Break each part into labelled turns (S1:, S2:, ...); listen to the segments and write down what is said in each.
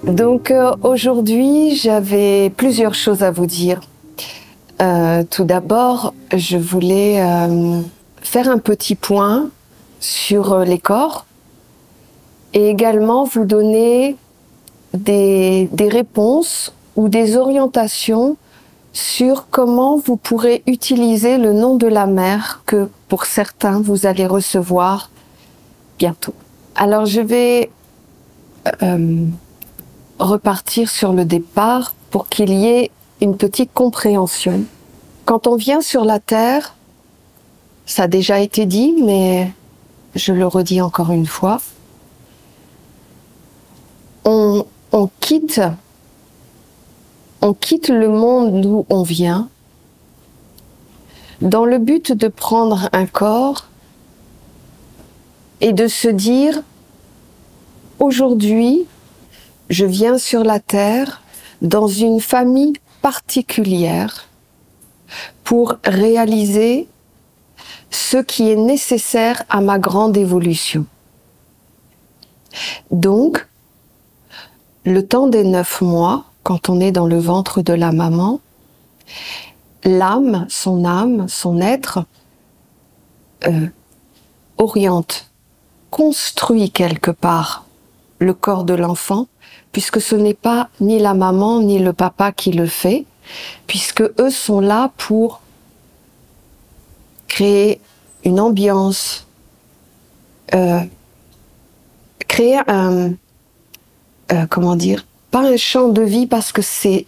S1: Donc aujourd'hui, j'avais plusieurs choses à vous dire. Tout d'abord, je voulais faire un petit point sur les corps et également vous donner des réponses ou des orientations sur comment vous pourrez utiliser le nom de la mère que pour certains vous allez recevoir bientôt. Alors je vais repartir sur le départ pour qu'il y ait une petite compréhension. Quand on vient sur la Terre, ça a déjà été dit, mais je le redis encore une fois, on quitte le monde d'où on vient dans le but de prendre un corps et de se dire « Aujourd'hui, je viens sur la Terre dans une famille particulière pour réaliser ce qui est nécessaire à ma grande évolution. » Donc, le temps des 9 mois, quand on est dans le ventre de la maman, l'âme, son être, oriente, construit quelque part le corps de l'enfant, puisque ce n'est pas ni la maman ni le papa qui le fait, puisque eux sont là pour créer une ambiance, créer un, comment dire, pas un champ de vie parce que c'est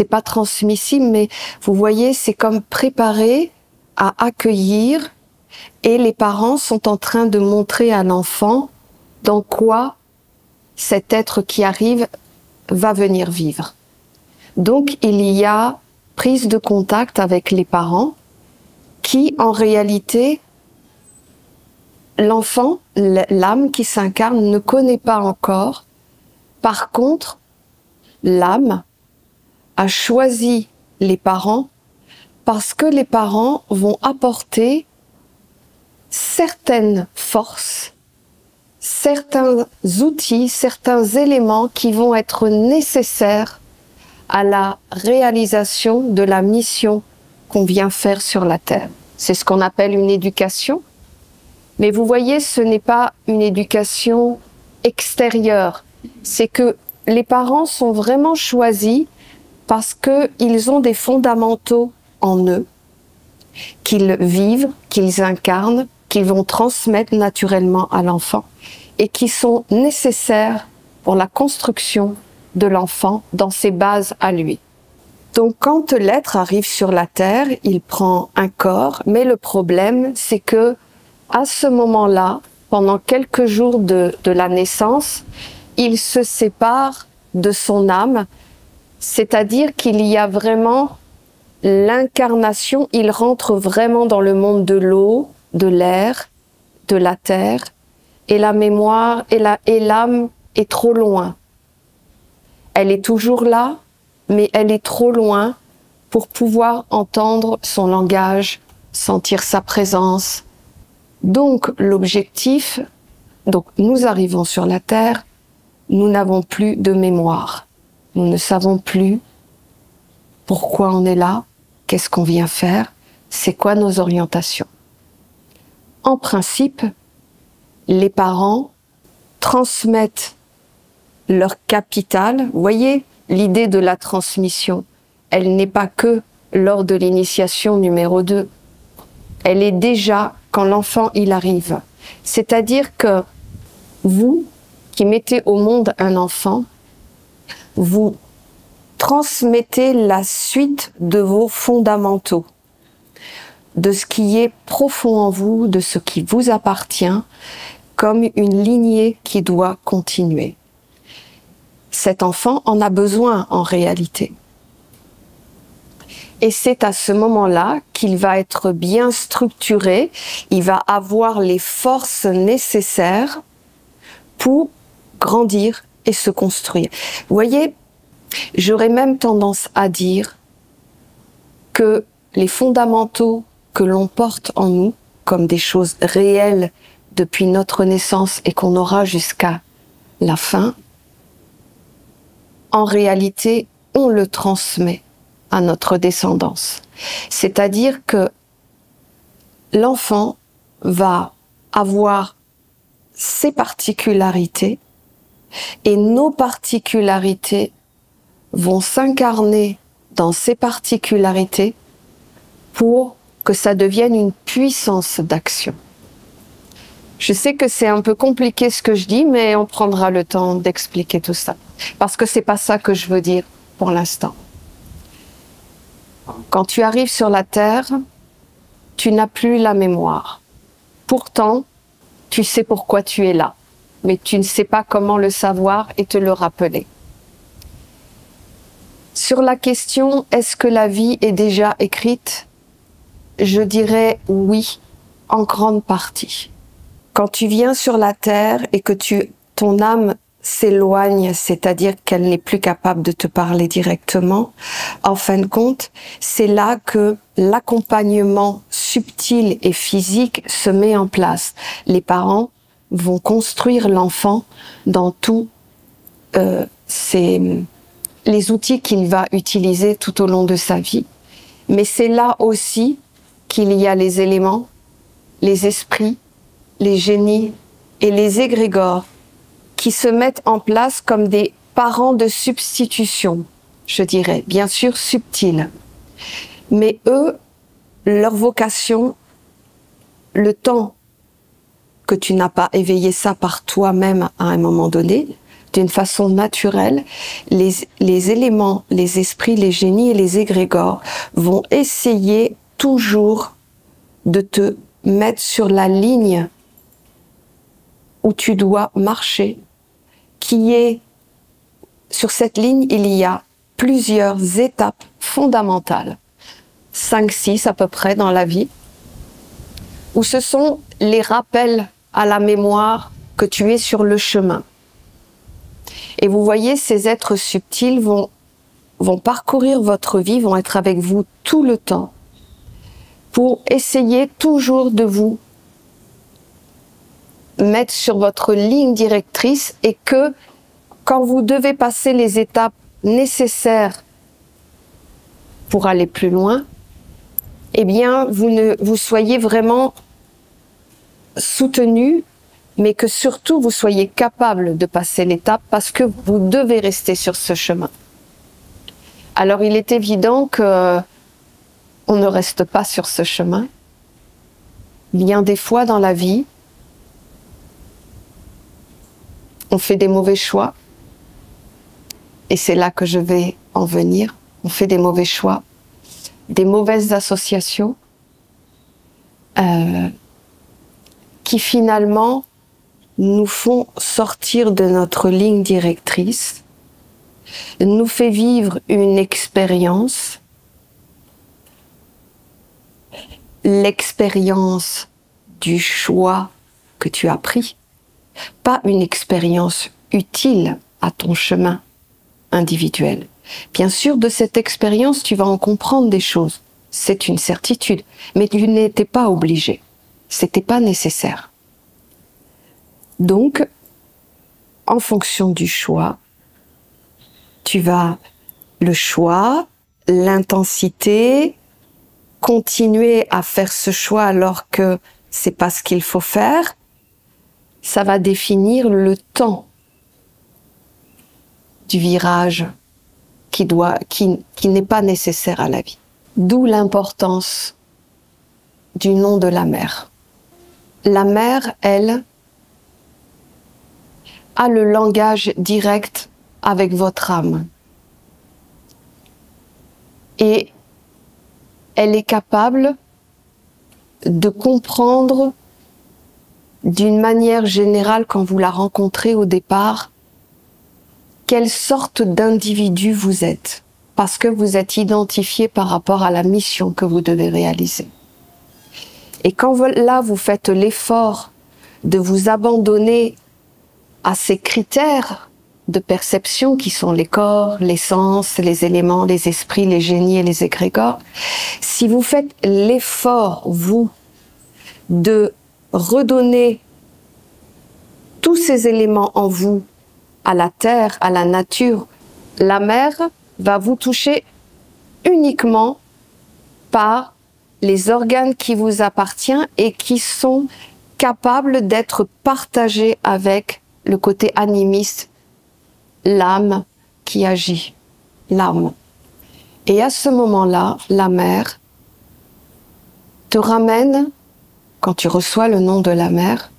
S1: pas transmissible, mais vous voyez, c'est comme préparer à accueillir, et les parents sont en train de montrer à l'enfant dans quoi cet être qui arrive va venir vivre. Donc il y a prise de contact avec les parents qui, en réalité, l'enfant, l'âme qui s'incarne ne connaît pas encore. Par contre, l'âme a choisi les parents parce que les parents vont apporter certaines forces, certains outils, certains éléments qui vont être nécessaires à la réalisation de la mission qu'on vient faire sur la Terre. C'est ce qu'on appelle une éducation. Mais vous voyez, ce n'est pas une éducation extérieure. C'est que les parents sont vraiment choisis parce qu'ils ont des fondamentaux en eux, qu'ils vivent, qu'ils incarnent, qu'ils vont transmettre naturellement à l'enfant et qui sont nécessaires pour la construction de l'enfant dans ses bases à lui. Donc quand l'être arrive sur la Terre, il prend un corps, mais le problème c'est que à ce moment-là, pendant quelques jours de la naissance, il se sépare de son âme, c'est-à-dire qu'il y a vraiment l'incarnation, il rentre vraiment dans le monde de l'eau, de l'air, de la terre, et la mémoire et l'âme est trop loin. Elle est toujours là, mais elle est trop loin pour pouvoir entendre son langage, sentir sa présence. Donc l'objectif, donc nous arrivons sur la Terre, nous n'avons plus de mémoire. Nous ne savons plus pourquoi on est là, qu'est-ce qu'on vient faire, c'est quoi nos orientations. En principe, les parents transmettent leur capital. Vous voyez, l'idée de la transmission, elle n'est pas que lors de l'initiation numéro 2. Elle est déjà quand l'enfant il arrive. C'est-à-dire que vous, qui mettez au monde un enfant, vous transmettez la suite de vos fondamentaux, de ce qui est profond en vous, de ce qui vous appartient, comme une lignée qui doit continuer. Cet enfant en a besoin en réalité. Et c'est à ce moment-là qu'il va être bien structuré, il va avoir les forces nécessaires pour grandir et se construire. Vous voyez, j'aurais même tendance à dire que les fondamentaux que l'on porte en nous, comme des choses réelles depuis notre naissance et qu'on aura jusqu'à la fin, en réalité, on le transmet à notre descendance. C'est-à-dire que l'enfant va avoir ses particularités et nos particularités vont s'incarner dans ces particularités pour que ça devienne une puissance d'action. Je sais que c'est un peu compliqué ce que je dis, mais on prendra le temps d'expliquer tout ça. Parce que c'est pas ça que je veux dire pour l'instant. Quand tu arrives sur la terre, tu n'as plus la mémoire. Pourtant, tu sais pourquoi tu es là, mais tu ne sais pas comment le savoir et te le rappeler. Sur la question, est-ce que la vie est déjà écrite? Je dirais oui, en grande partie. Quand tu viens sur la terre et que ton âme s'éloigne, c'est-à-dire qu'elle n'est plus capable de te parler directement, en fin de compte, c'est là que l'accompagnement subtil et physique se met en place. Les parents vont construire l'enfant dans tous les outils qu'il va utiliser tout au long de sa vie. Mais c'est là aussi qu'il y a les éléments, les esprits, les génies et les égrégores qui se mettent en place comme des parents de substitution, je dirais, bien sûr subtils. Mais eux, leur vocation, le temps que tu n'as pas éveillé ça par toi-même à un moment donné, d'une façon naturelle, les éléments, les esprits, les génies et les égrégores vont essayer toujours de te mettre sur la ligne où tu dois marcher, qui est, sur cette ligne, il y a plusieurs étapes fondamentales, 5, 6 à peu près dans la vie, où ce sont les rappels à la mémoire que tu es sur le chemin. Et vous voyez, ces êtres subtils vont parcourir votre vie, vont être avec vous tout le temps, pour essayer toujours de vous mettre sur votre ligne directrice et que quand vous devez passer les étapes nécessaires pour aller plus loin, eh bien, vous soyez vraiment soutenu, mais que surtout vous soyez capable de passer l'étape parce que vous devez rester sur ce chemin. Alors, il est évident que on ne reste pas sur ce chemin. Bien des fois dans la vie, on fait des mauvais choix. Et c'est là que je vais en venir. On fait des mauvais choix, des mauvaises associations qui finalement nous font sortir de notre ligne directrice, nous fait vivre une expérience, l'expérience du choix que tu as pris, pas une expérience utile à ton chemin individuel. Bien sûr, de cette expérience, tu vas en comprendre des choses. C'est une certitude. Mais tu n'étais pas obligé. C'était pas nécessaire. Donc, en fonction du choix, tu vas le choix, l'intensité, continuer à faire ce choix alors que c'est pas ce qu'il faut faire, ça va définir le temps du virage qui n'est pas nécessaire à la vie. D'où l'importance du nom de la mère. La mère, elle, a le langage direct avec votre âme. Et elle est capable de comprendre d'une manière générale, quand vous la rencontrez au départ, quelle sorte d'individu vous êtes, parce que vous êtes identifié par rapport à la mission que vous devez réaliser. Et quand là, vous faites l'effort de vous abandonner à ces critères de perception qui sont les corps, les sens, les éléments, les esprits, les génies et les égrégores, si vous faites l'effort, vous, de redonner tous ces éléments en vous à la terre, à la nature, La mer va vous toucher uniquement par les organes qui vous appartiennent et qui sont capables d'être partagés avec le côté animiste, l'âme qui agit, l'âme. Et à ce moment-là, la mer te ramène, quand tu reçois le nom de la mer,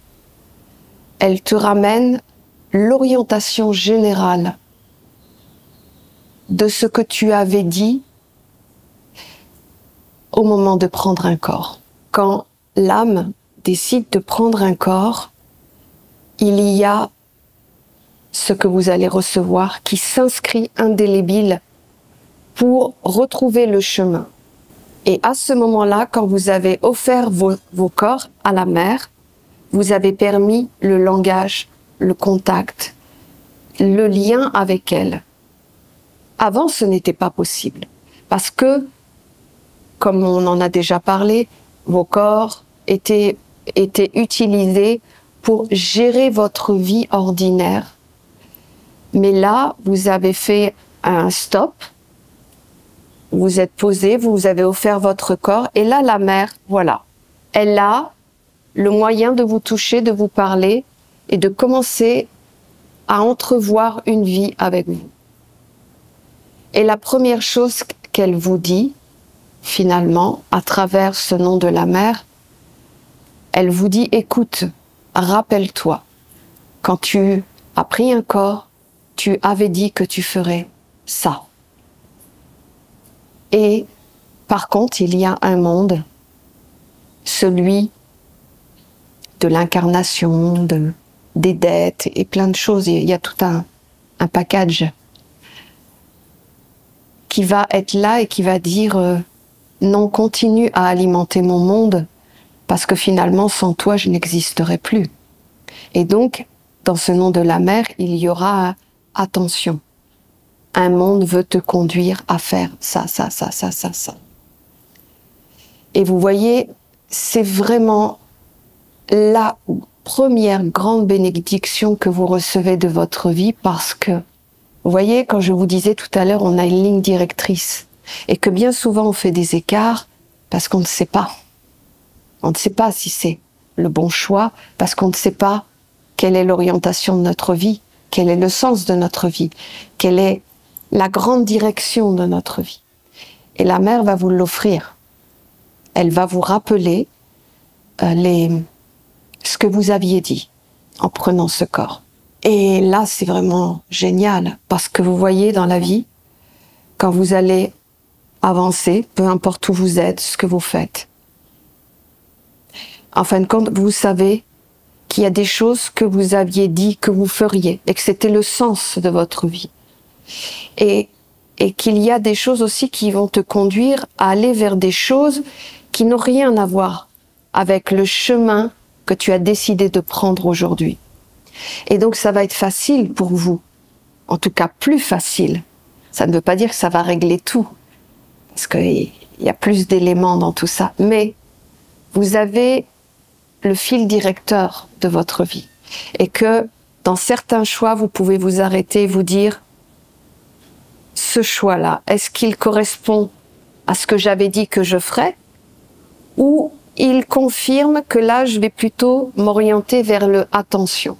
S1: elle te ramène l'orientation générale de ce que tu avais dit au moment de prendre un corps. Quand l'âme décide de prendre un corps, il y a ce que vous allez recevoir qui s'inscrit indélébile pour retrouver le chemin. Et à ce moment-là, quand vous avez offert vos corps à la mer, vous avez permis le langage, le contact, le lien avec elle. Avant, ce n'était pas possible. Parce que, comme on en a déjà parlé, vos corps étaient utilisés pour gérer votre vie ordinaire. Mais là, vous avez fait un stop, vous êtes posé, vous avez offert votre corps, et là, la mer, voilà, elle a le moyen de vous toucher, de vous parler, et de commencer à entrevoir une vie avec vous. Et la première chose qu'elle vous dit, finalement, à travers ce nom de la mer, elle vous dit, écoute, rappelle-toi, quand tu as pris un corps, tu avais dit que tu ferais ça. Et par contre, il y a un monde, celui de l'incarnation, des dettes et plein de choses. Il y a tout un package qui va être là et qui va dire non, continue à alimenter mon monde parce que finalement, sans toi, je n'existerai plus. Et donc, dans ce nom de la mer, il y aura attention. Un monde veut te conduire à faire ça, ça, ça, ça, ça, ça. Et vous voyez, c'est vraiment la première grande bénédiction que vous recevez de votre vie parce que, vous voyez, quand je vous disais tout à l'heure, on a une ligne directrice et que bien souvent on fait des écarts parce qu'on ne sait pas. On ne sait pas si c'est le bon choix parce qu'on ne sait pas quelle est l'orientation de notre vie, quel est le sens de notre vie, quelle est la grande direction de notre vie. Et la mère va vous l'offrir. Elle va vous rappeler ce que vous aviez dit en prenant ce corps. Et là, c'est vraiment génial parce que vous voyez dans la vie, quand vous allez avancer, peu importe où vous êtes, ce que vous faites, en fin de compte, vous savez qu'il y a des choses que vous aviez dit que vous feriez et que c'était le sens de votre vie. Et qu'il y a des choses aussi qui vont te conduire à aller vers des choses qui n'ont rien à voir avec le chemin que tu as décidé de prendre aujourd'hui. Et donc ça va être facile pour vous, en tout cas plus facile. Ça ne veut pas dire que ça va régler tout, parce qu'il y a plus d'éléments dans tout ça, mais vous avez le fil directeur de votre vie. Et que dans certains choix, vous pouvez vous arrêter et vous dire, ce choix-là, est-ce qu'il correspond à ce que j'avais dit que je ferais? Ou il confirme que là, je vais plutôt m'orienter vers le attention.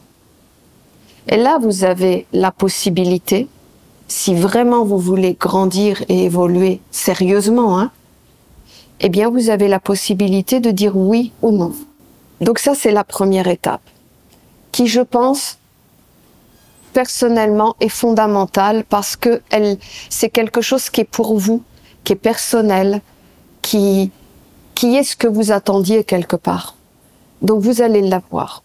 S1: Et là, vous avez la possibilité, si vraiment vous voulez grandir et évoluer sérieusement, hein, eh bien, vous avez la possibilité de dire oui ou non. Donc ça, c'est la première étape, qui, je pense, personnellement, est fondamentale parce que c'est quelque chose qui est pour vous, qui est personnel, qui est ce que vous attendiez quelque part. Donc vous allez l'avoir.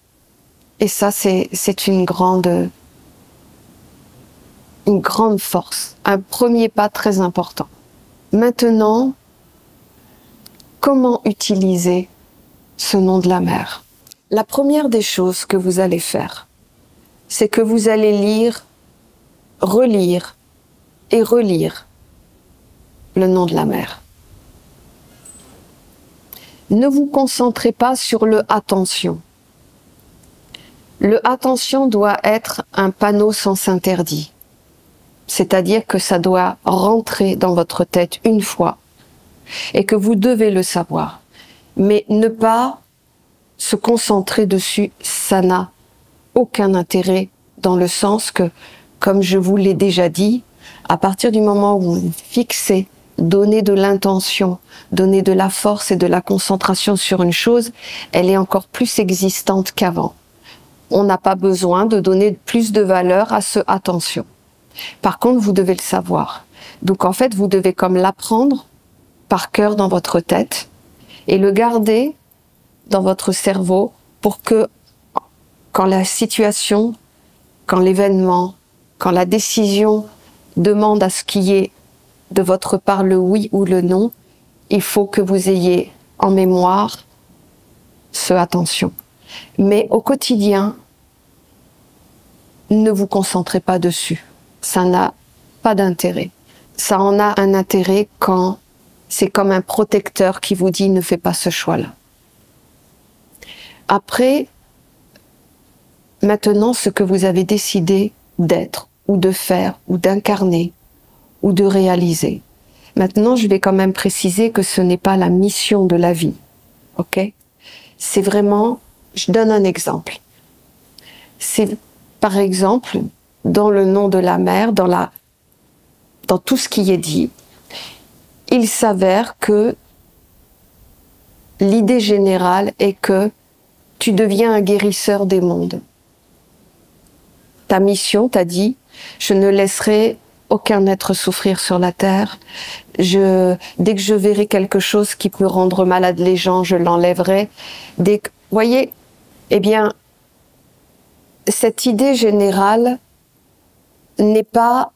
S1: Et ça, c'est une grande force, un premier pas très important. Maintenant, comment utiliser ce nom de la mer? La première des choses que vous allez faire, c'est que vous allez lire, relire et relire le nom de la mer. Ne vous concentrez pas sur le « attention ». Le « attention » doit être un panneau sens interdit. C'est-à-dire que ça doit rentrer dans votre tête une fois et que vous devez le savoir. Mais ne pas se concentrer dessus, ça n'a aucun intérêt dans le sens que, comme je vous l'ai déjà dit, à partir du moment où vous fixez, donnez de l'intention, donnez de la force et de la concentration sur une chose, elle est encore plus existante qu'avant. On n'a pas besoin de donner plus de valeur à ce attention. Par contre, vous devez le savoir. Donc en fait, vous devez comme l'apprendre par cœur dans votre tête et le garder dans votre cerveau pour que quand la situation, quand l'événement, quand la décision demande à ce qu'il y ait de votre part le oui ou le non, il faut que vous ayez en mémoire ce attention. Mais au quotidien, ne vous concentrez pas dessus. Ça n'a pas d'intérêt. Ça en a un intérêt quand c'est comme un protecteur qui vous dit ne fais pas ce choix-là. Après, maintenant, ce que vous avez décidé d'être ou de faire ou d'incarner ou de réaliser. Maintenant, je vais quand même préciser que ce n'est pas la mission de la vie. Ok? C'est vraiment, je donne un exemple. C'est par exemple, dans le nom de la mer, dans tout ce qui est dit, il s'avère que l'idée générale est que tu deviens un guérisseur des mondes. Ta mission t'a dit, je ne laisserai aucun être souffrir sur la terre. Dès que je verrai quelque chose qui peut rendre malade les gens, je l'enlèverai. Voyez, eh bien, cette idée générale n'est pas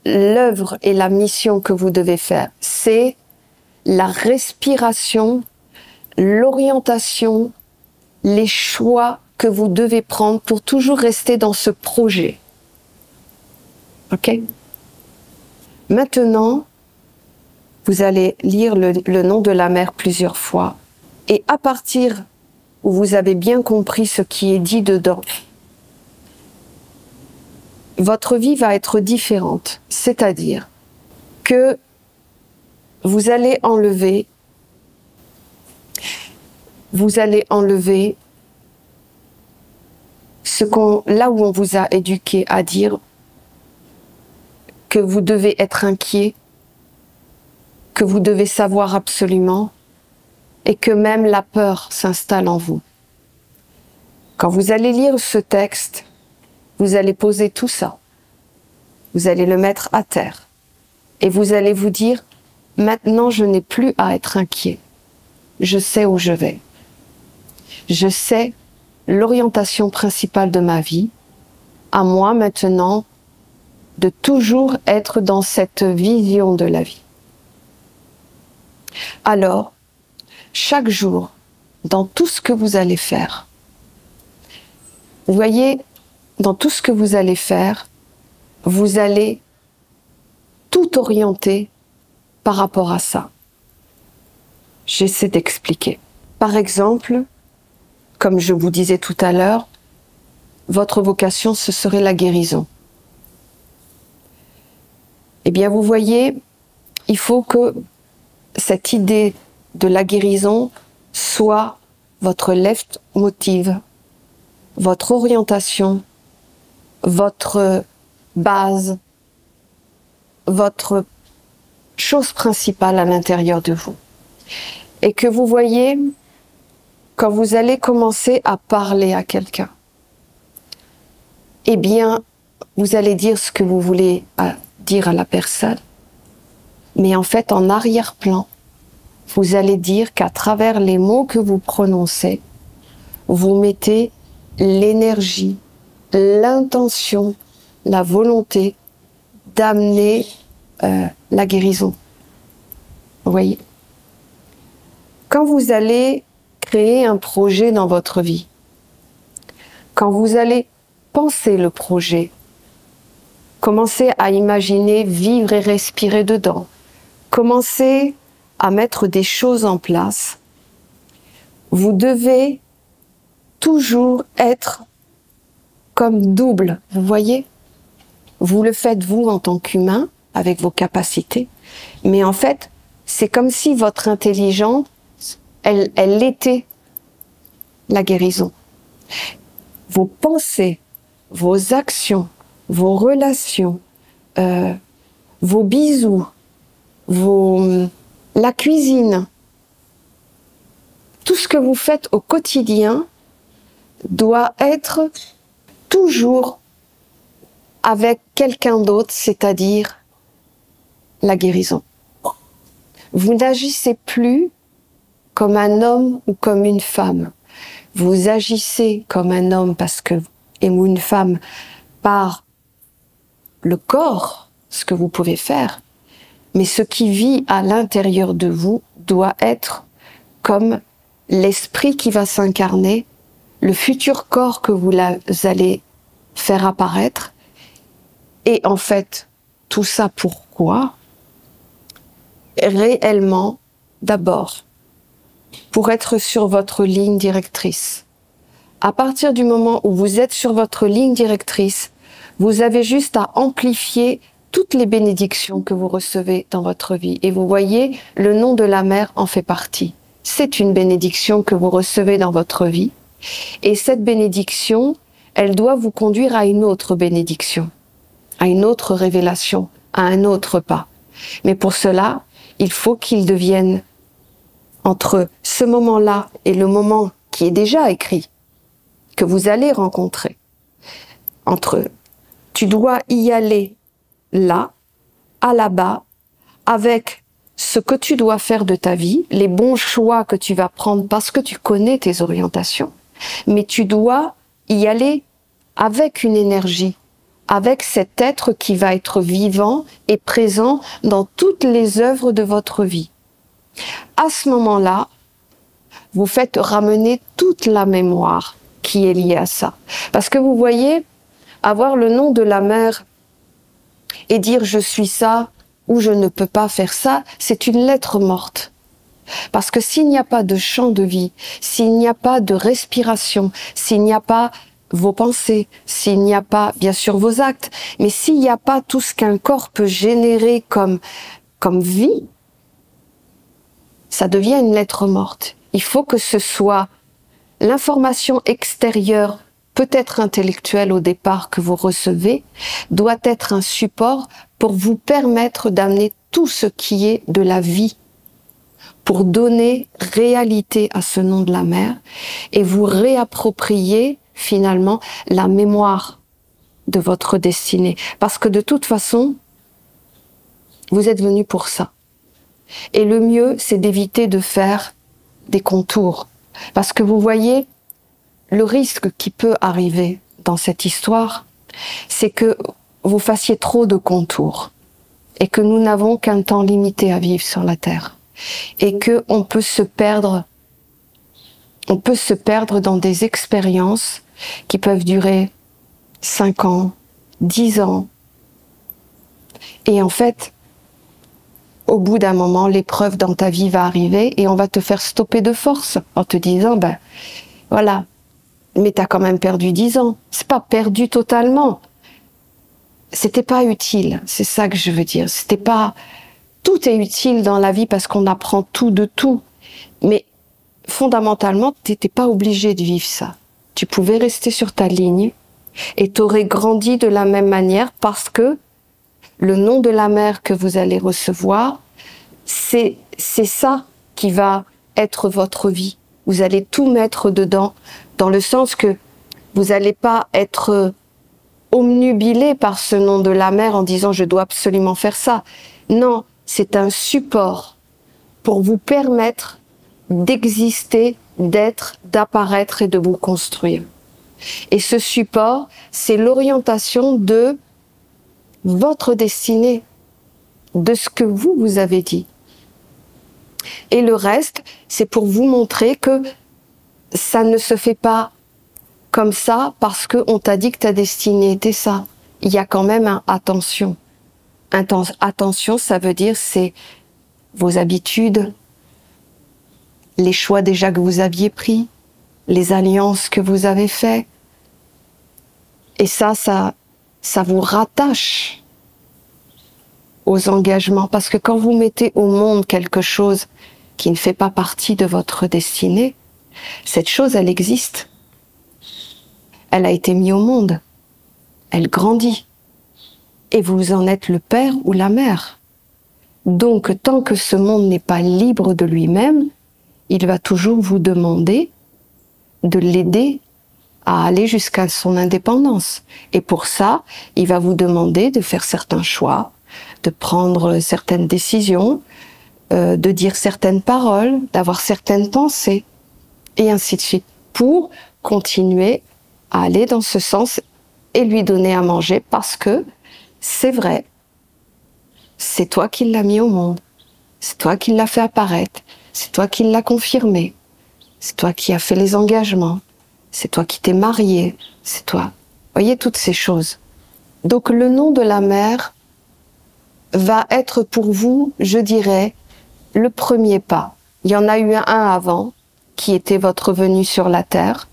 S1: l'œuvre et la mission que vous devez faire. C'est la respiration, l'orientation, les choix que vous devez prendre pour toujours rester dans ce projet. Ok? Maintenant, vous allez lire le nom de la mer plusieurs fois. Et à partir où vous avez bien compris ce qui est dit dedans, votre vie va être différente. C'est-à-dire que vous allez enlever là où on vous a éduqué à dire que vous devez être inquiet, que vous devez savoir absolument, et que même la peur s'installe en vous. Quand vous allez lire ce texte, vous allez poser tout ça. Vous allez le mettre à terre. Et vous allez vous dire, maintenant je n'ai plus à être inquiet. Je sais où je vais. Je sais l'orientation principale de ma vie. À moi maintenant de toujours être dans cette vision de la vie. Alors, chaque jour, dans tout ce que vous allez faire, vous voyez, dans tout ce que vous allez faire, vous allez tout orienter par rapport à ça. J'essaie d'expliquer. Par exemple, comme je vous disais tout à l'heure, votre vocation, ce serait la guérison. Eh bien, vous voyez, il faut que cette idée de la guérison soit votre leitmotiv, votre orientation, votre base, votre chose principale à l'intérieur de vous. Et que vous voyez, quand vous allez commencer à parler à quelqu'un, eh bien, vous allez dire ce que vous voulez dire à la personne, mais en fait, en arrière-plan, vous allez dire qu'à travers les mots que vous prononcez, vous mettez l'énergie, l'intention, la volonté d'amener la guérison. Vous voyez? Quand vous allez créer un projet dans votre vie, quand vous allez penser le projet, commencez à imaginer vivre et respirer dedans, commencez à mettre des choses en place, vous devez toujours être comme double, vous voyez? Vous le faites vous en tant qu'humain, avec vos capacités. Mais en fait, c'est comme si votre intelligence, elle était la guérison. Vos pensées, vos actions, vos relations, vos bisous, la cuisine, tout ce que vous faites au quotidien doit être toujours avec quelqu'un d'autre, c'est-à-dire la guérison. Vous n'agissez plus comme un homme ou comme une femme. Vous agissez comme un homme ou une femme par le corps, ce que vous pouvez faire, mais ce qui vit à l'intérieur de vous doit être comme l'esprit qui va s'incarner, le futur corps que vous allez faire apparaître. Et en fait, tout ça pourquoi? Réellement, d'abord, pour être sur votre ligne directrice. À partir du moment où vous êtes sur votre ligne directrice, vous avez juste à amplifier toutes les bénédictions que vous recevez dans votre vie. Et vous voyez, le nom de la mère en fait partie. C'est une bénédiction que vous recevez dans votre vie. Et cette bénédiction, elle doit vous conduire à une autre bénédiction, à une autre révélation, à un autre pas. Mais pour cela, il faut qu'il devienne entre ce moment-là et le moment qui est déjà écrit, que vous allez rencontrer. Tu dois y aller là, à là-bas, avec ce que tu dois faire de ta vie, les bons choix que tu vas prendre parce que tu connais tes orientations, mais tu dois y aller avec une énergie, avec cet être qui va être vivant et présent dans toutes les œuvres de votre vie. À ce moment-là, vous faites ramener toute la mémoire qui est liée à ça. Parce que vous voyez, avoir le nom de la mère et dire je suis ça ou je ne peux pas faire ça, c'est une lettre morte. Parce que s'il n'y a pas de champ de vie, s'il n'y a pas de respiration, s'il n'y a pas vos pensées, s'il n'y a pas, bien sûr, vos actes, mais s'il n'y a pas tout ce qu'un corps peut générer comme vie, ça devient une lettre morte. Il faut que ce soit l'information extérieure, peut-être intellectuelle au départ, que vous recevez, doit être un support pour vous permettre d'amener tout ce qui est de la vie, pour donner réalité à ce nom de la mère et vous réapproprier finalement la mémoire de votre destinée. Parce que de toute façon, vous êtes venu pour ça. Et le mieux, c'est d'éviter de faire des contours. Parce que vous voyez, le risque qui peut arriver dans cette histoire, c'est que vous fassiez trop de contours et que nous n'avons qu'un temps limité à vivre sur la Terre. Et que on peut se perdre dans des expériences qui peuvent durer 5 ans, 10 ans. Et en fait, au bout d'un moment, l'épreuve dans ta vie va arriver et on va te faire stopper de force en te disant, ben voilà, mais t'as quand même perdu 10 ans. C'est pas perdu totalement. C'était pas utile, c'est ça que je veux dire. C'était pas... Tout est utile dans la vie parce qu'on apprend tout de tout. Mais fondamentalement, tu n'étais pas obligé de vivre ça. Tu pouvais rester sur ta ligne et tu aurais grandi de la même manière parce que le nom de la mère que vous allez recevoir, c'est ça qui va être votre vie. Vous allez tout mettre dedans, dans le sens que vous n'allez pas être omnubilé par ce nom de la mère en disant « je dois absolument faire ça ». Non. C'est un support pour vous permettre d'exister, d'être, d'apparaître et de vous construire. Et ce support, c'est l'orientation de votre destinée, de ce que vous avez dit. Et le reste, c'est pour vous montrer que ça ne se fait pas comme ça parce qu'on t'a dit que ta destinée était ça. Il y a quand même un attention. Attention, ça veut dire c'est vos habitudes, les choix déjà que vous aviez pris, les alliances que vous avez faites. Et ça ça vous rattache aux engagements. Parce que quand vous mettez au monde quelque chose qui ne fait pas partie de votre destinée, cette chose, elle existe. Elle a été mise au monde. Elle grandit. Et vous en êtes le père ou la mère. Donc, tant que ce monde n'est pas libre de lui-même, il va toujours vous demander de l'aider à aller jusqu'à son indépendance. Et pour ça, il va vous demander de faire certains choix, de prendre certaines décisions, de dire certaines paroles, d'avoir certaines pensées, et ainsi de suite, pour continuer à aller dans ce sens et lui donner à manger, parce que c'est vrai, c'est toi qui l'as mis au monde, c'est toi qui l'as fait apparaître, c'est toi qui l'as confirmé, c'est toi qui as fait les engagements, c'est toi qui t'es marié, c'est toi. Voyez toutes ces choses. Donc le nom de la mère va être pour vous, je dirais, le premier pas. Il y en a eu un avant, qui était votre venue sur la terre,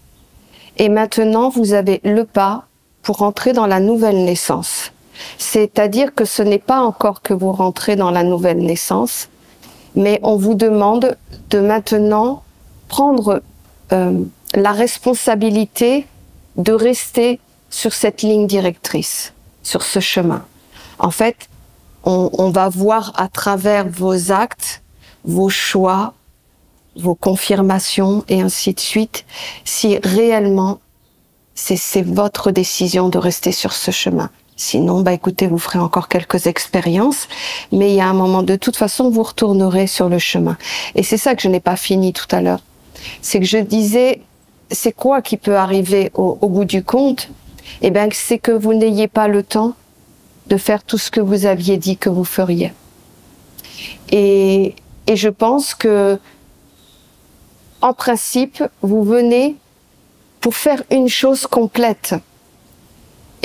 S1: et maintenant vous avez le pas pour entrer dans la nouvelle naissance. C'est-à-dire que ce n'est pas encore que vous rentrez dans la nouvelle naissance, mais on vous demande de maintenant prendre la responsabilité de rester sur cette ligne directrice, sur ce chemin. En fait, on va voir à travers vos actes, vos choix, vos confirmations et ainsi de suite, si réellement c'est votre décision de rester sur ce chemin. Sinon, bah écoutez, vous ferez encore quelques expériences, mais il y a un moment, de toute façon, vous retournerez sur le chemin. Et c'est ça que je n'ai pas fini tout à l'heure. C'est que je disais, c'est quoi qui peut arriver au bout du compte? Eh bien, c'est que vous n'ayez pas le temps de faire tout ce que vous aviez dit que vous feriez. Et je pense que, en principe, vous venez pour faire une chose complète.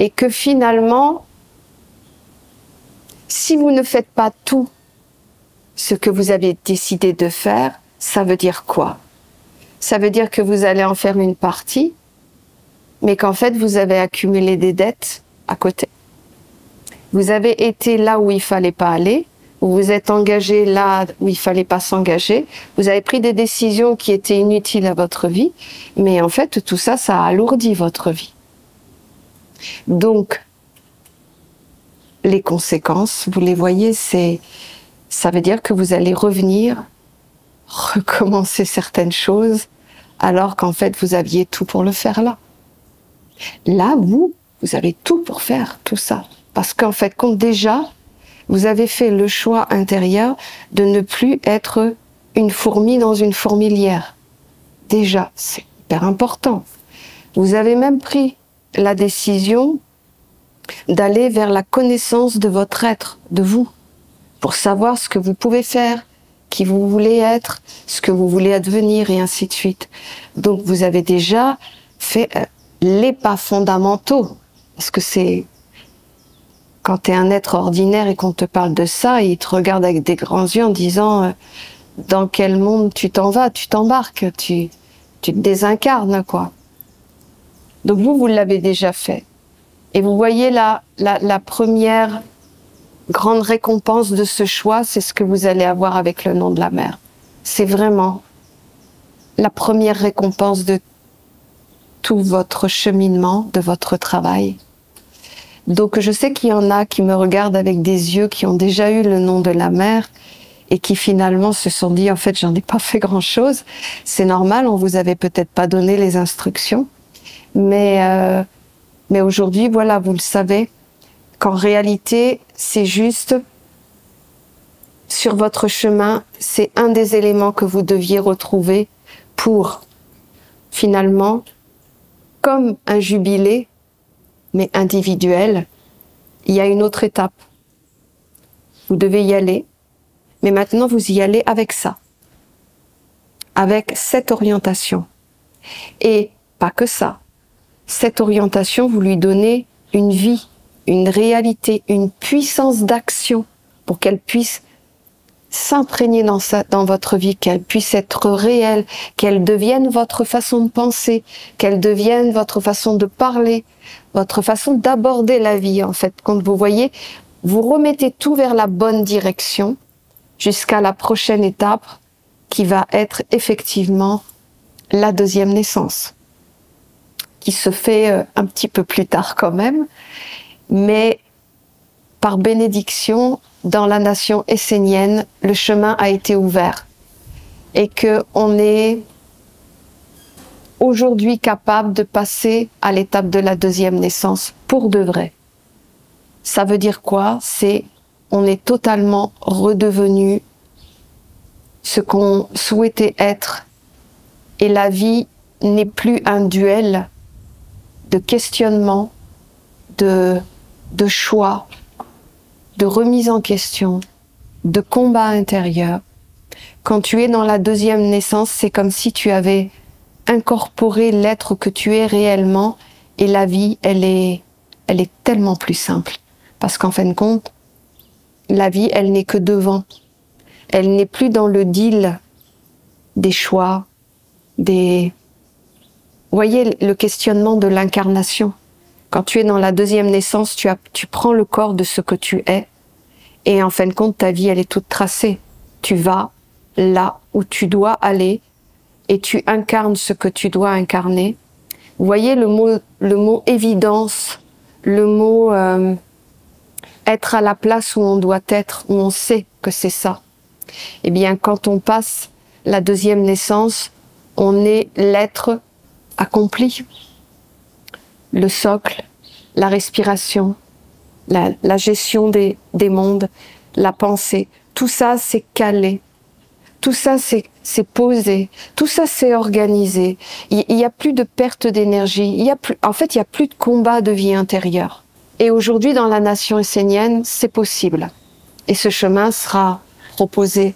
S1: Et que finalement, si vous ne faites pas tout ce que vous avez décidé de faire, ça veut dire quoi? Ça veut dire que vous allez en faire une partie, mais qu'en fait, vous avez accumulé des dettes à côté. Vous avez été là où il fallait pas aller, vous vous êtes engagé là où il fallait pas s'engager, vous avez pris des décisions qui étaient inutiles à votre vie, mais en fait, tout ça, ça a alourdi votre vie. Donc, les conséquences, vous les voyez, ça veut dire que vous allez revenir, recommencer certaines choses, alors qu'en fait, vous aviez tout pour le faire là. Là, vous avez tout pour faire tout ça. Parce qu'en fait, comme déjà, vous avez fait le choix intérieur de ne plus être une fourmi dans une fourmilière. Déjà, c'est hyper important. Vous avez même pris la décision d'aller vers la connaissance de votre être, de vous, pour savoir ce que vous pouvez faire, qui vous voulez être, ce que vous voulez advenir et ainsi de suite. Donc vous avez déjà fait les pas fondamentaux, parce que c'est quand tu es un être ordinaire et qu'on te parle de ça, il te regarde avec des grands yeux en disant dans quel monde tu t'en vas, tu t'embarques, tu te désincarnes, quoi. Donc vous l'avez déjà fait. Et vous voyez la première grande récompense de ce choix, c'est ce que vous allez avoir avec le nom de la mère. C'est vraiment la première récompense de tout votre cheminement, de votre travail. Donc je sais qu'il y en a qui me regardent avec des yeux qui ont déjà eu le nom de la mère et qui finalement se sont dit, en fait, j'en ai pas fait grand-chose. C'est normal, on vous avait peut-être pas donné les instructions. Mais aujourd'hui, voilà, vous le savez, qu'en réalité, c'est juste, sur votre chemin, c'est un des éléments que vous deviez retrouver pour, finalement, comme un jubilé, mais individuel, il y a une autre étape. Vous devez y aller, mais maintenant vous y allez avec ça, avec cette orientation. Et pas que ça. Cette orientation, vous lui donnez une vie, une réalité, une puissance d'action pour qu'elle puisse s'imprégner dans votre vie, qu'elle puisse être réelle, qu'elle devienne votre façon de penser, qu'elle devienne votre façon de parler, votre façon d'aborder la vie, en fait. Quand vous voyez, vous remettez tout vers la bonne direction jusqu'à la prochaine étape qui va être effectivement la deuxième naissance, qui se fait un petit peu plus tard quand même, mais par bénédiction, dans la nation essénienne, le chemin a été ouvert et que on est aujourd'hui capable de passer à l'étape de la deuxième naissance pour de vrai. Ça veut dire quoi? C'est on est totalement redevenu ce qu'on souhaitait être et la vie n'est plus un duel de questionnement, de choix, de remise en question, de combat intérieur. Quand tu es dans la deuxième naissance, c'est comme si tu avais incorporé l'être que tu es réellement et la vie, elle est tellement plus simple. Parce qu'en fin de compte, la vie, elle n'est que devant. Elle n'est plus dans le deal des choix, Vous voyez le questionnement de l'incarnation. Quand tu es dans la deuxième naissance, tu prends le corps de ce que tu es et en fin de compte, ta vie, elle est toute tracée. Tu vas là où tu dois aller et tu incarnes ce que tu dois incarner. Vous voyez le mot évidence, le mot être à la place où on doit être, où on sait que c'est ça. Eh bien, quand on passe la deuxième naissance, on est l'être accompli. Le socle, la respiration, la gestion des mondes, la pensée, tout ça c'est calé, tout ça c'est posé, tout ça c'est organisé. Il n'y a plus de perte d'énergie, en fait il n'y a plus de combat de vie intérieure. Et aujourd'hui dans la nation essénienne, c'est possible. Et ce chemin sera proposé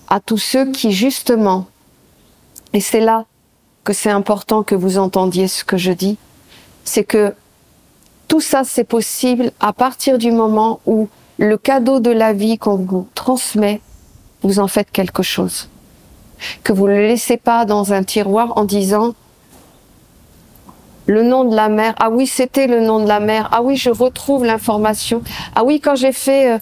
S1: à tous ceux qui justement, et c'est là que c'est important que vous entendiez ce que je dis, c'est que tout ça c'est possible à partir du moment où le cadeau de la vie qu'on vous transmet, vous en faites quelque chose. Que vous ne le laissez pas dans un tiroir en disant le nom de la mère, ah oui c'était le nom de la mère, ah oui je retrouve l'information, ah oui quand j'ai fait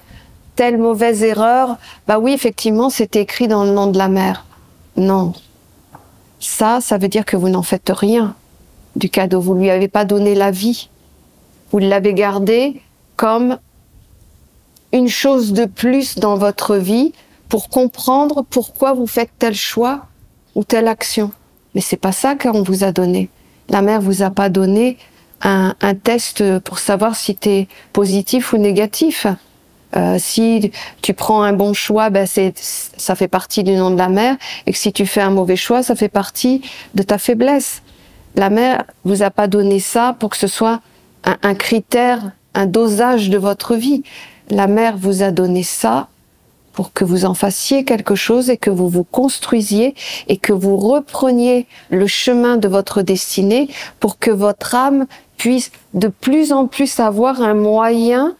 S1: telle mauvaise erreur, bah oui effectivement c'était écrit dans le nom de la mère. Non, ça veut dire que vous n'en faites rien du cadeau, vous lui avez pas donné la vie, vous l'avez gardé comme une chose de plus dans votre vie pour comprendre pourquoi vous faites tel choix ou telle action. Mais c'est pas ça qu'on vous a donné. La mère vous a pas donné un test pour savoir si tu es positif ou négatif. Si tu prends un bon choix, ben ça fait partie du nom de la mère, et que si tu fais un mauvais choix, ça fait partie de ta faiblesse. La mère vous a pas donné ça pour que ce soit un critère, un dosage de votre vie. La mère vous a donné ça pour que vous en fassiez quelque chose et que vous vous construisiez et que vous repreniez le chemin de votre destinée pour que votre âme puisse de plus en plus avoir un moyen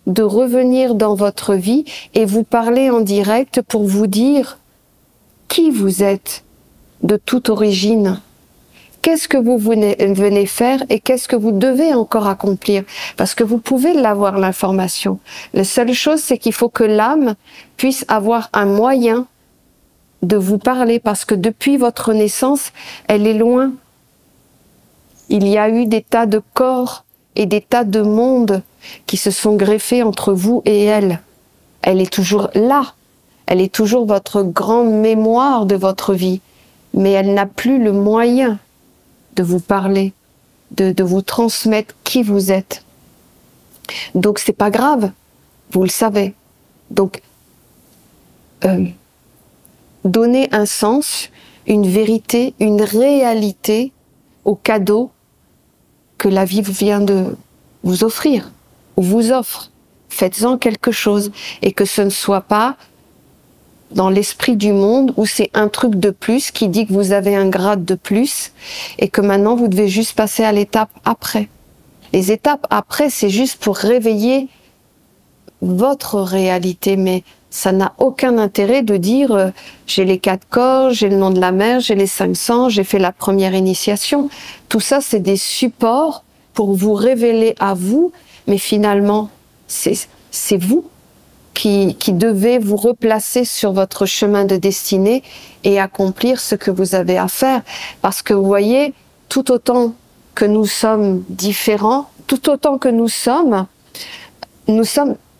S1: de revenir dans votre vie et vous parler en direct pour vous dire qui vous êtes de toute origine. Qu'est-ce que vous venez faire et qu'est-ce que vous devez encore accomplir? Parce que vous pouvez l'avoir, l'information. La seule chose, c'est qu'il faut que l'âme puisse avoir un moyen de vous parler parce que depuis votre naissance, elle est loin. Il y a eu des tas de corps et des tas de mondes qui se sont greffés entre vous et elle. Elle est toujours là. Elle est toujours votre grande mémoire de votre vie. Mais elle n'a plus le moyen de vous parler, de vous transmettre qui vous êtes. Donc c'est pas grave, vous le savez. Donc donnez un sens, une vérité, une réalité au cadeau que la vie vient de vous offrir, ou vous offre. Faites-en quelque chose et que ce ne soit pas dans l'esprit du monde où c'est un truc de plus qui dit que vous avez un grade de plus et que maintenant vous devez juste passer à l'étape après. Les étapes après, c'est juste pour réveiller votre réalité, mais Ça n'a aucun intérêt de dire j'ai les 4 corps, j'ai le nom de la mère, j'ai les 500, j'ai fait la première initiation. Tout ça, c'est des supports pour vous révéler à vous, mais finalement, c'est vous qui devez vous replacer sur votre chemin de destinée et accomplir ce que vous avez à faire. Parce que vous voyez, tout autant que nous sommes différents, tout autant que nous sommes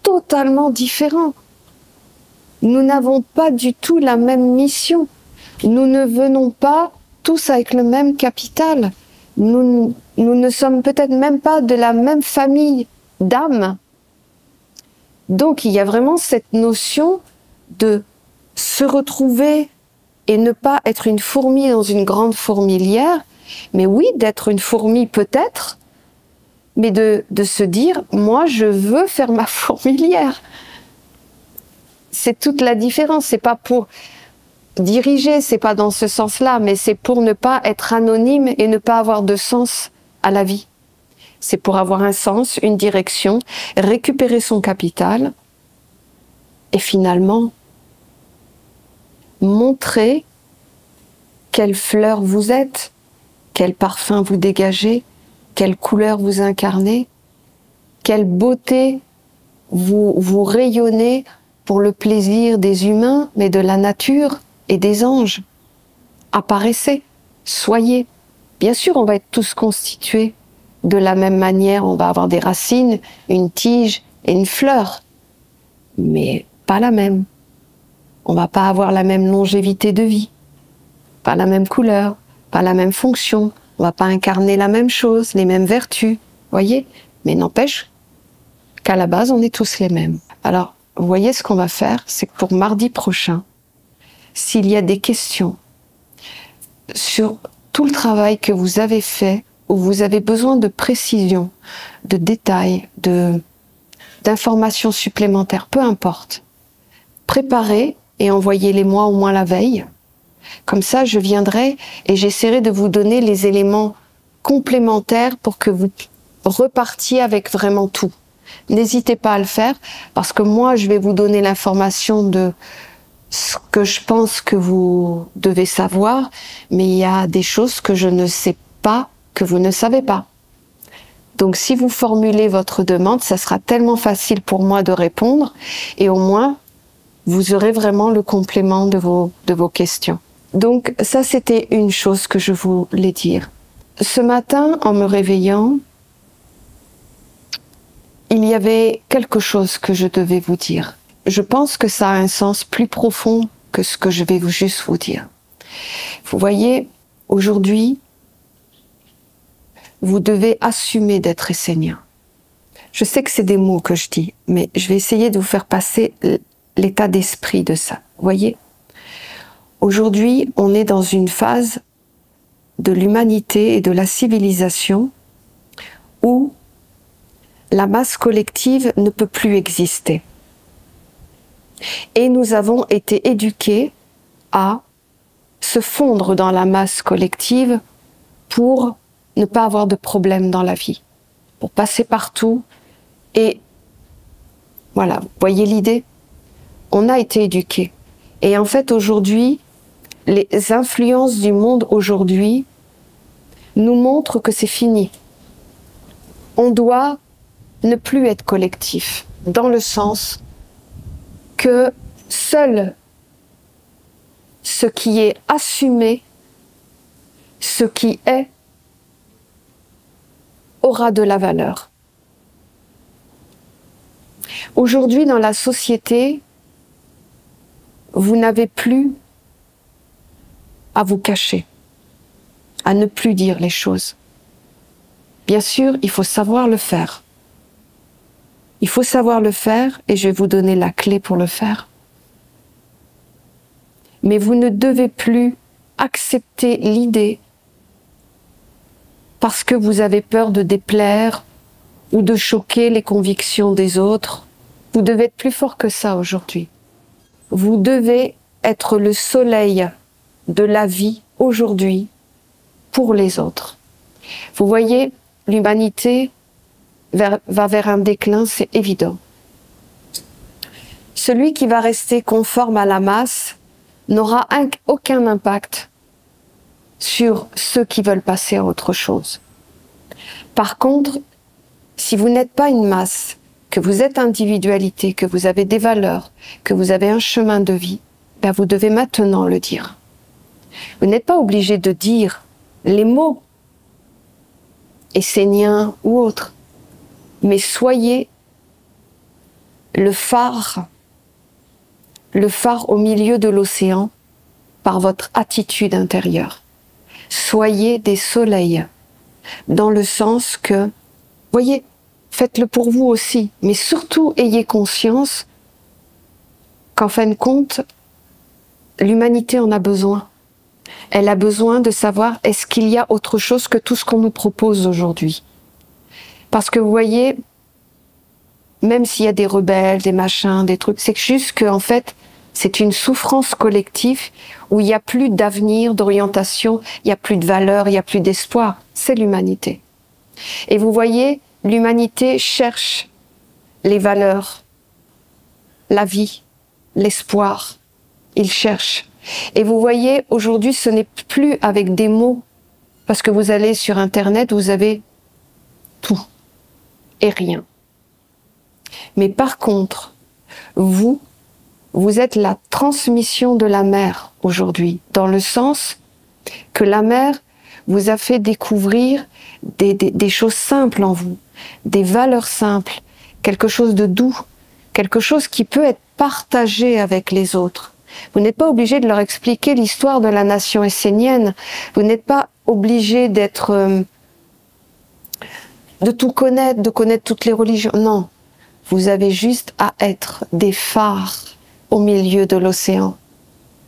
S1: totalement différents. Nous n'avons pas du tout la même mission. Nous ne venons pas tous avec le même capital. Nous ne sommes peut-être même pas de la même famille d'âmes. Donc il y a vraiment cette notion de se retrouver et ne pas être une fourmi dans une grande fourmilière, mais oui, d'être une fourmi peut-être, mais de se dire, moi je veux faire ma fourmilière. C'est toute la différence, c'est pas pour diriger, c'est pas dans ce sens-là, mais c'est pour ne pas être anonyme et ne pas avoir de sens à la vie. C'est pour avoir un sens, une direction, récupérer son capital et finalement montrer quelle fleur vous êtes, quel parfum vous dégagez, quelle couleur vous incarnez, quelle beauté vous rayonnez pour le plaisir des humains, mais de la nature et des anges. Apparaissez, soyez. Bien sûr, on va être tous constitués de la même manière, on va avoir des racines, une tige et une fleur, mais pas la même. On va pas avoir la même longévité de vie, pas la même couleur, pas la même fonction, on va pas incarner la même chose, les mêmes vertus, voyez? Mais n'empêche qu'à la base, on est tous les mêmes. Alors, vous voyez, ce qu'on va faire, c'est que pour mardi prochain, s'il y a des questions sur tout le travail que vous avez fait, où vous avez besoin de précision, de détails, d'informations supplémentaires, peu importe, préparez et envoyez-les-moi au moins la veille. Comme ça, je viendrai et j'essaierai de vous donner les éléments complémentaires pour que vous repartiez avec vraiment tout. N'hésitez pas à le faire, parce que moi, je vais vous donner l'information de ce que je pense que vous devez savoir, mais il y a des choses que je ne sais pas, que vous ne savez pas. Donc, si vous formulez votre demande, ça sera tellement facile pour moi de répondre, et au moins, vous aurez vraiment le complément de vos questions. Donc, ça, c'était une chose que je voulais dire. Ce matin, en me réveillant, il y avait quelque chose que je devais vous dire. Je pense que ça a un sens plus profond que ce que je vais juste vous dire. Vous voyez, aujourd'hui, vous devez assumer d'être essénien. Je sais que c'est des mots que je dis, mais je vais essayer de vous faire passer l'état d'esprit de ça. Vous voyez, aujourd'hui, on est dans une phase de l'humanité et de la civilisation où la masse collective ne peut plus exister. Et nous avons été éduqués à se fondre dans la masse collective pour ne pas avoir de problème dans la vie, pour passer partout. Et voilà, vous voyez l'idée? On a été éduqués. Et en fait, aujourd'hui, les influences du monde aujourd'hui nous montrent que c'est fini. On doit ne plus être collectif, dans le sens que seul ce qui est assumé, ce qui est, aura de la valeur. Aujourd'hui, dans la société, vous n'avez plus à vous cacher, à ne plus dire les choses. Bien sûr, il faut savoir le faire. Il faut savoir le faire et je vais vous donner la clé pour le faire. Mais vous ne devez plus accepter l'idée parce que vous avez peur de déplaire ou de choquer les convictions des autres. Vous devez être plus fort que ça aujourd'hui. Vous devez être le soleil de la vie aujourd'hui pour les autres. Vous voyez, l'humanité va vers un déclin, c'est évident. Celui qui va rester conforme à la masse n'aura aucun impact sur ceux qui veulent passer à autre chose. Par contre, si vous n'êtes pas une masse, que vous êtes individualité, que vous avez des valeurs, que vous avez un chemin de vie, ben vous devez maintenant le dire. Vous n'êtes pas obligé de dire les mots esséniens ou autres, mais soyez le phare au milieu de l'océan par votre attitude intérieure. Soyez des soleils, dans le sens que, voyez, faites-le pour vous aussi, mais surtout ayez conscience qu'en fin de compte, l'humanité en a besoin. Elle a besoin de savoir est-ce qu'il y a autre chose que tout ce qu'on nous propose aujourd'hui. Parce que vous voyez, même s'il y a des rebelles, des machins, des trucs, c'est juste qu'en fait, c'est une souffrance collective où il n'y a plus d'avenir, d'orientation, il n'y a plus de valeur, il n'y a plus d'espoir. C'est l'humanité. Et vous voyez, l'humanité cherche les valeurs, la vie, l'espoir. Il cherche. Et vous voyez, aujourd'hui, ce n'est plus avec des mots, parce que vous allez sur Internet, vous avez tout et rien. Mais par contre, vous êtes la transmission de la mer aujourd'hui, dans le sens que la mer vous a fait découvrir des choses simples en vous, des valeurs simples, quelque chose de doux, quelque chose qui peut être partagé avec les autres. Vous n'êtes pas obligé de leur expliquer l'histoire de la nation essénienne. Vous n'êtes pas obligé d'être, de tout connaître, de connaître toutes les religions. Non, vous avez juste à être des phares au milieu de l'océan.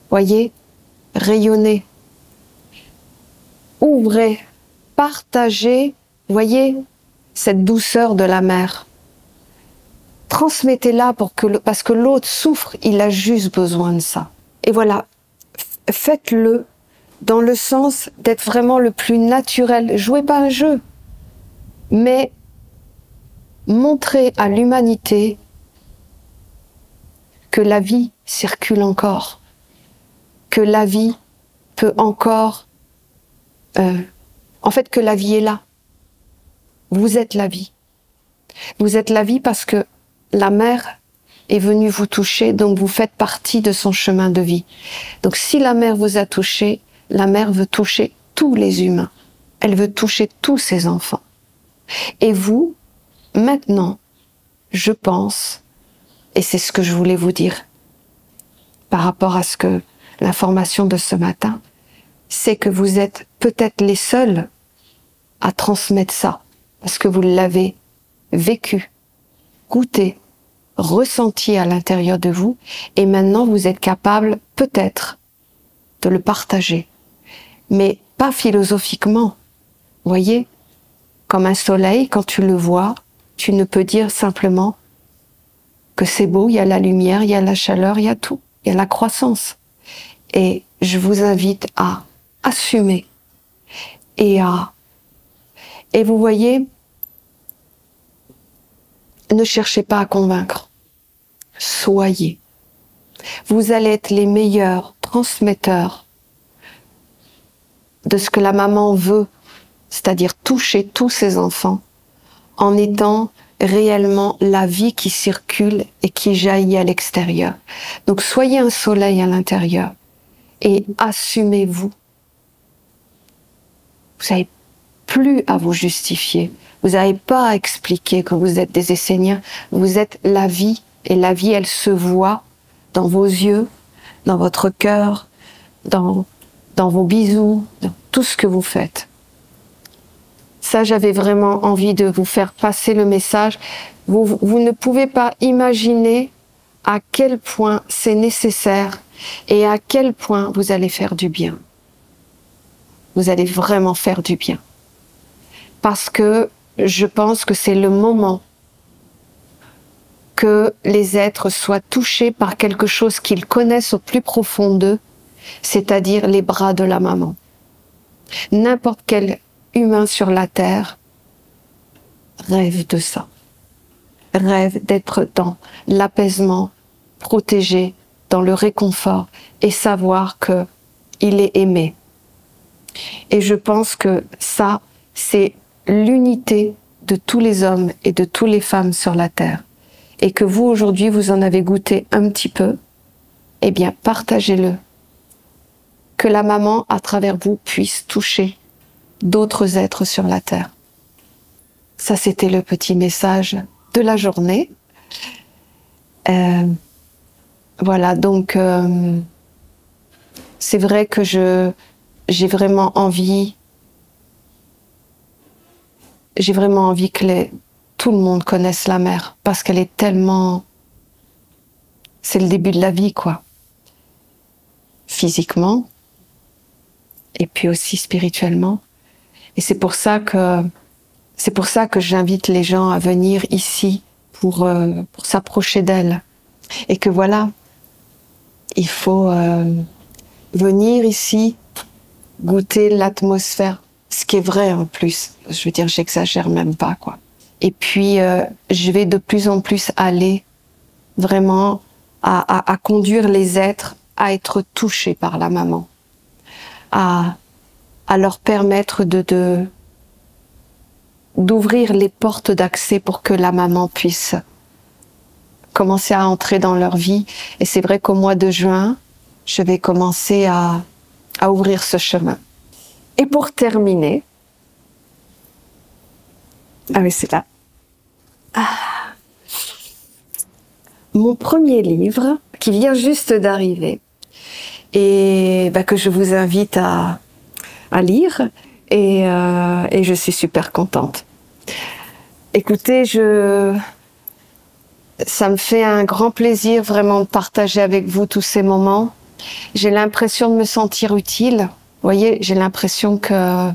S1: Voyez, rayonnez, ouvrez, partagez, voyez, cette douceur de la mer. Transmettez-la parce que l'autre souffre, il a juste besoin de ça. Et voilà, faites-le dans le sens d'être vraiment le plus naturel. Jouez pas un jeu, mais montrez à l'humanité que la vie circule encore, que la vie peut encore... en fait, que la vie est là. Vous êtes la vie. Vous êtes la vie parce que la mer est venue vous toucher, donc vous faites partie de son chemin de vie. Donc si la mer vous a touché, la mer veut toucher tous les humains. Elle veut toucher tous ses enfants. Et vous, maintenant, je pense, et c'est ce que je voulais vous dire par rapport à l'information de ce matin, c'est que vous êtes peut-être les seuls à transmettre ça, parce que vous l'avez vécu, goûté, ressenti à l'intérieur de vous, et maintenant vous êtes capable peut-être de le partager, mais pas philosophiquement. Vous voyez, comme un soleil, quand tu le vois, tu ne peux dire simplement que c'est beau, il y a la lumière, il y a la chaleur, il y a tout, il y a la croissance. Et je vous invite à assumer et vous voyez, ne cherchez pas à convaincre. Soyez. Vous allez être les meilleurs transmetteurs de ce que la maman veut, c'est-à-dire toucher tous ses enfants, en étant réellement la vie qui circule et qui jaillit à l'extérieur. Donc soyez un soleil à l'intérieur et assumez-vous. Vous n'avez plus à vous justifier. Vous n'avez pas à expliquer que vous êtes des Esséniens. Vous êtes la vie. Et la vie, elle se voit dans vos yeux, dans votre cœur, dans vos bisous, dans tout ce que vous faites. Ça, j'avais vraiment envie de vous faire passer le message. Vous ne pouvez pas imaginer à quel point c'est nécessaire et à quel point vous allez faire du bien. Vous allez vraiment faire du bien. Parce que je pense que c'est le moment que les êtres soient touchés par quelque chose qu'ils connaissent au plus profond d'eux, c'est-à-dire les bras de la maman. N'importe quel humain sur la terre rêve de ça. Rêve d'être dans l'apaisement protégé, dans le réconfort et savoir que il est aimé. Et je pense que ça, c'est l'unité de tous les hommes et de toutes les femmes sur la terre. Et que vous, aujourd'hui, vous en avez goûté un petit peu, eh bien, partagez-le. Que la maman, à travers vous, puisse toucher d'autres êtres sur la terre. Ça, c'était le petit message de la journée. Voilà, donc c'est vrai que j'ai vraiment envie que tout le monde connaisse la mer, parce qu'elle est tellement... C'est le début de la vie, quoi. Physiquement, et puis aussi spirituellement. Et c'est pour ça que j'invite les gens à venir ici pour s'approcher d'elle. Et que voilà, il faut venir ici, goûter l'atmosphère, ce qui est vrai en plus. Je veux dire, j'exagère même pas, quoi. Et puis, je vais de plus en plus aller vraiment à conduire les êtres à être touchés par la maman, à leur permettre d'ouvrir les portes d'accès pour que la maman puisse commencer à entrer dans leur vie. Et c'est vrai qu'au mois de juin, je vais commencer à ouvrir ce chemin. Et pour terminer, ah oui, c'est là. Mon premier livre, qui vient juste d'arriver, et que je vous invite à lire, et je suis super contente. Écoutez, ça me fait un grand plaisir vraiment de partager avec vous tous ces moments. J'ai l'impression de me sentir utile. Vous voyez, j'ai l'impression que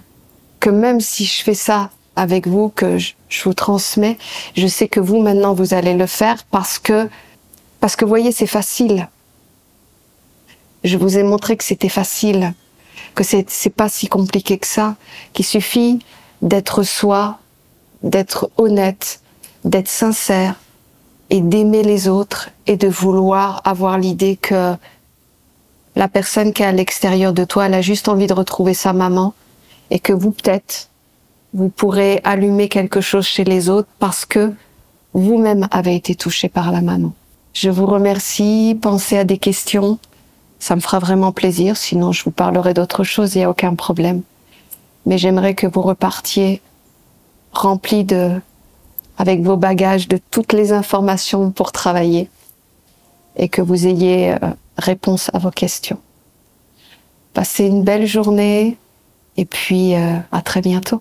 S1: même si je fais ça avec vous, que je vous transmets, je sais que vous, maintenant, vous allez le faire parce que vous voyez, c'est facile. Je vous ai montré que c'était facile, que c'est pas si compliqué que ça, qu'il suffit d'être soi, d'être honnête, d'être sincère et d'aimer les autres et de vouloir avoir l'idée que la personne qui est à l'extérieur de toi, elle a juste envie de retrouver sa maman et que vous, peut-être, vous pourrez allumer quelque chose chez les autres parce que vous-même avez été touché par la maman. Je vous remercie, pensez à des questions, ça me fera vraiment plaisir, sinon je vous parlerai d'autre chose, il n'y a aucun problème. Mais j'aimerais que vous repartiez remplis avec vos bagages de toutes les informations pour travailler et que vous ayez réponse à vos questions. Passez une belle journée et puis à très bientôt.